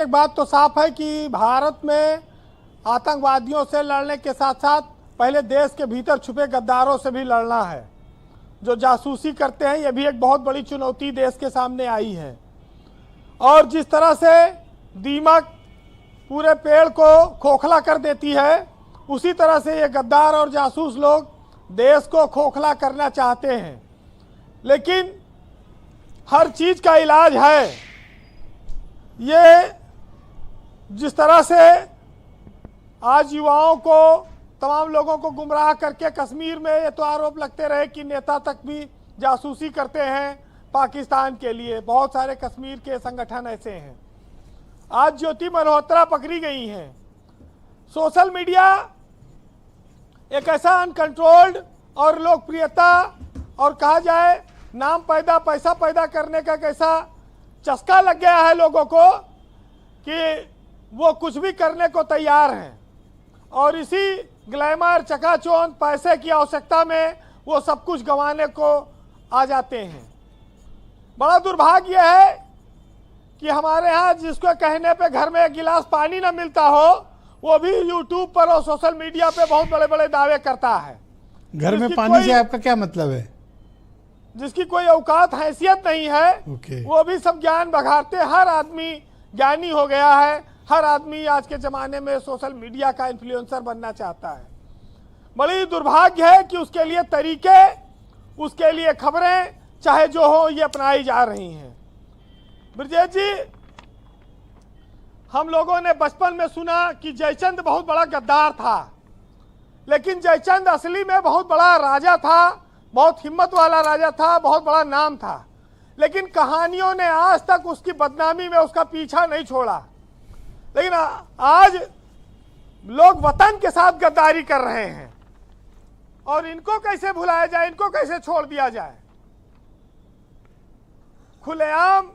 एक बात तो साफ है कि भारत में आतंकवादियों से लड़ने के साथ साथ पहले देश के भीतर छुपे गद्दारों से भी लड़ना है। जो जासूसी करते हैं, ये भी एक बहुत बड़ी चुनौती देश के सामने आई है। और जिस तरह से दीमक पूरे पेड़ को खोखला कर देती है, उसी तरह से ये गद्दार और जासूस लोग देश को खोखला करना चाहते हैं। लेकिन हर चीज़ का इलाज है। ये जिस तरह से आज युवाओं को, तमाम लोगों को गुमराह करके कश्मीर में ये तो आरोप लगते रहे कि नेता तक भी जासूसी करते हैं पाकिस्तान के लिए। बहुत सारे कश्मीर के संगठन ऐसे हैं। आज ज्योति मल्होत्रा पकड़ी गई हैं। सोशल मीडिया एक ऐसा अनकंट्रोल्ड और लोकप्रियता और कहा जाए नाम पैदा पैसा पैदा करने का कैसा चस्का लग गया है लोगों को कि वो कुछ भी करने को तैयार हैं। और इसी ग्लैमर, चकाचौंध, पैसे की आवश्यकता में वो सब कुछ गंवाने को आ जाते हैं। बड़ा दुर्भाग्य है कि हमारे यहाँ जिसको कहने पे घर में एक गिलास पानी न मिलता हो, वो भी यूट्यूब पर और सोशल मीडिया पे बहुत बड़े बड़े दावे करता है। घर में पानी से आपका क्या मतलब है? जिसकी कोई औकात हैसियत नहीं है, वो भी सब ज्ञान बघाड़ते। हर आदमी ज्ञानी हो गया है। हर आदमी आज के ज़माने में सोशल मीडिया का इन्फ्लुएंसर बनना चाहता है। बड़ी दुर्भाग्य है कि उसके लिए तरीके, उसके लिए खबरें चाहे जो हो, ये अपनाई जा रही हैं। ब्रजेश जी, हम लोगों ने बचपन में सुना कि जयचंद बहुत बड़ा गद्दार था, लेकिन जयचंद असली में बहुत बड़ा राजा था, बहुत हिम्मत वाला राजा था, बहुत बड़ा नाम था। लेकिन कहानियों ने आज तक उसकी बदनामी में उसका पीछा नहीं छोड़ा। लेकिन आज लोग वतन के साथ गद्दारी कर रहे हैं और इनको कैसे भुलाया जाए, इनको कैसे छोड़ दिया जाए? खुलेआम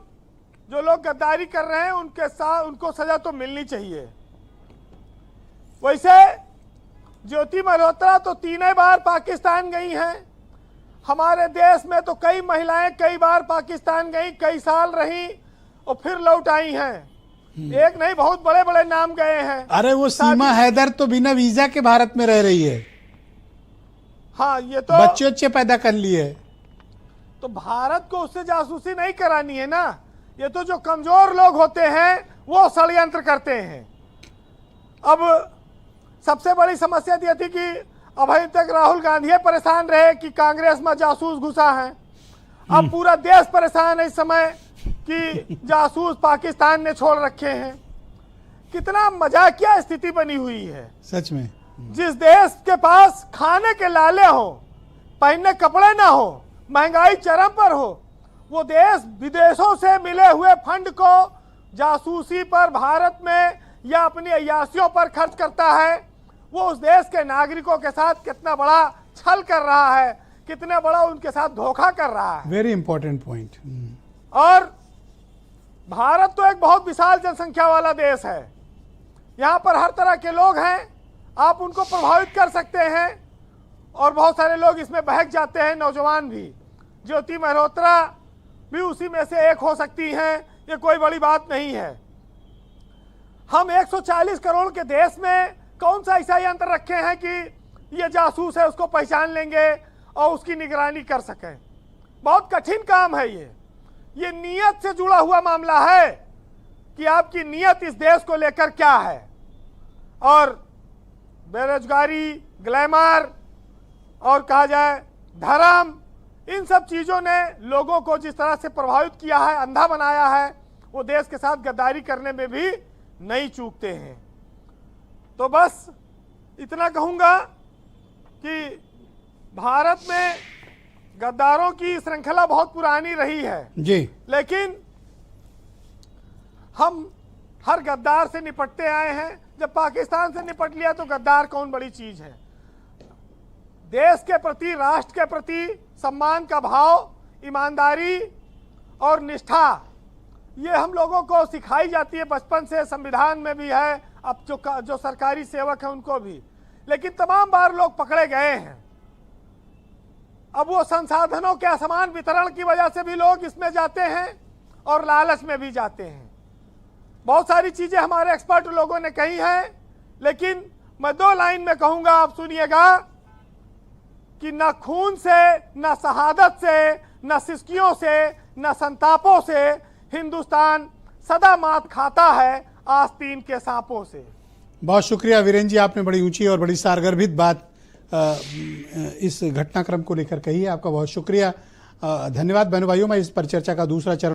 जो लोग गद्दारी कर रहे हैं उनके साथ उनको सजा तो मिलनी चाहिए। वैसे ज्योति मल्होत्रा तो 3 बार पाकिस्तान गई हैं। हमारे देश में तो कई महिलाएं कई बार पाकिस्तान गई, कई साल रही और फिर लौट आई हैं। एक नहीं, बहुत बड़े बड़े नाम गए हैं। अरे वो सीमा हैदर तो बिना वीजा के भारत में रह रही है। हाँ, ये तो बच्चे पैदा कर लिए। तो भारत को उससे जासूसी नहीं करानी है ना। ये तो जो कमजोर लोग होते हैं वो षड्यंत्र करते हैं। अब सबसे बड़ी समस्या ये थी कि अभी तक राहुल गांधी परेशान रहे कि कांग्रेस में जासूस घुसा है। अब पूरा देश परेशान है इस समय कि जासूस पाकिस्तान ने छोड़ रखे हैं। कितना मजाकिया स्थिति बनी हुई है सच में। जिस देश के पास खाने के लाले हो, पहनने कपड़े ना हो, महंगाई चरम पर हो, वो देश विदेशों से मिले हुए फंड को जासूसी पर भारत में या अपनी अय्यासियों पर खर्च करता है। वो उस देश के नागरिकों के साथ कितना बड़ा छल कर रहा है, कितना बड़ा उनके साथ धोखा कर रहा है। Very important point. और भारत तो एक बहुत विशाल जनसंख्या वाला देश है। यहाँ पर हर तरह के लोग हैं, आप उनको प्रभावित कर सकते हैं और बहुत सारे लोग इसमें बहक जाते हैं, नौजवान भी। ज्योति मल्होत्रा भी उसी में से एक हो सकती हैं, ये कोई बड़ी बात नहीं है। हम 140 करोड़ के देश में कौन सा ऐसा यंत्र रखे हैं कि ये जासूस है उसको पहचान लेंगे और उसकी निगरानी कर सकें? बहुत कठिन काम है ये नीयत से जुड़ा हुआ मामला है कि आपकी नीयत इस देश को लेकर क्या है। और बेरोजगारी, ग्लैमर और कहा जाए धर्म, इन सब चीज़ों ने लोगों को जिस तरह से प्रभावित किया है, अंधा बनाया है, वो देश के साथ गद्दारी करने में भी नहीं चूकते हैं। तो बस इतना कहूँगा कि भारत में गद्दारों की श्रृंखला बहुत पुरानी रही है जी, लेकिन हम हर गद्दार से निपटते आए हैं। जब पाकिस्तान से निपट लिया तो गद्दार कौन बड़ी चीज है? देश के प्रति, राष्ट्र के प्रति सम्मान का भाव, ईमानदारी और निष्ठा, ये हम लोगों को सिखाई जाती है बचपन से। संविधान में भी है, अब जो सरकारी सेवक हैं उनको भी। लेकिन तमाम बार लोग पकड़े गए हैं। अब वो संसाधनों के असमान वितरण की वजह से भी लोग इसमें जाते हैं और लालच में भी जाते हैं। बहुत सारी चीजें हमारे एक्सपर्ट लोगों ने कही हैं, लेकिन मैं 2 लाइन में कहूंगा, आप सुनिएगा कि न खून से, न शहादत से, न सिसकियों से, न संतापों से हिंदुस्तान सदा मात खाता है, आस्तीन के सांपों से। बहुत शुक्रिया वीरेंद्र जी, आपने बड़ी ऊंची और बड़ी सारगर्भित बात इस घटनाक्रम को लेकर कही है। आपका बहुत शुक्रिया, धन्यवाद। बहनों भाइयों, मैं इस परिचर्चा का दूसरा चरण